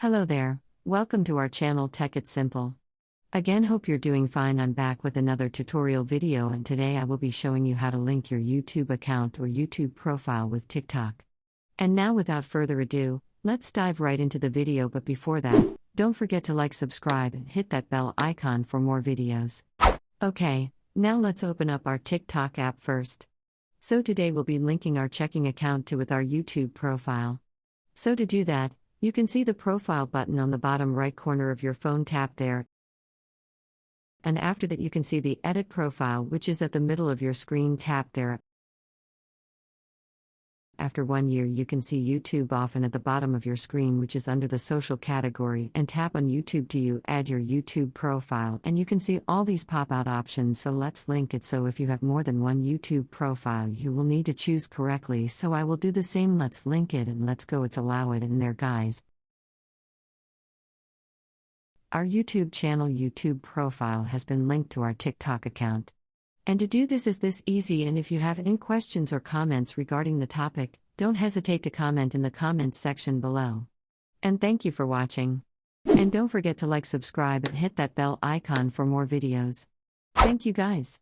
Hello there, welcome to our channel Tech It Simple. Again, hope you're doing fine. I'm back with another tutorial video, and today I will be showing you how to link your YouTube account or YouTube profile with TikTok. And now without further ado, let's dive right into the video, but before that, don't forget to like, subscribe, and hit that bell icon for more videos. Okay, now let's open up our TikTok app first. So today we'll be linking our checking account with our YouTube profile. So to do that, you can see the profile button on the bottom right corner of your phone. Tap there. And after that you can see the edit profile, which is at the middle of your screen. Tap there. After 1 year you can see YouTube often at the bottom of your screen, which is under the social category, and tap on YouTube to add your YouTube profile, and you can see all these pop-out options. So let's link it. So if you have more than one YouTube profile, you will need to choose correctly, so I will do the same. Let's link it and let's go. It's allow it in there, guys. Our YouTube channel YouTube profile has been linked to our TikTok account. And to do this is this easy, and if you have any questions or comments regarding the topic, don't hesitate to comment in the comments section below. And thank you for watching. And don't forget to like, subscribe, and hit that bell icon for more videos. Thank you guys.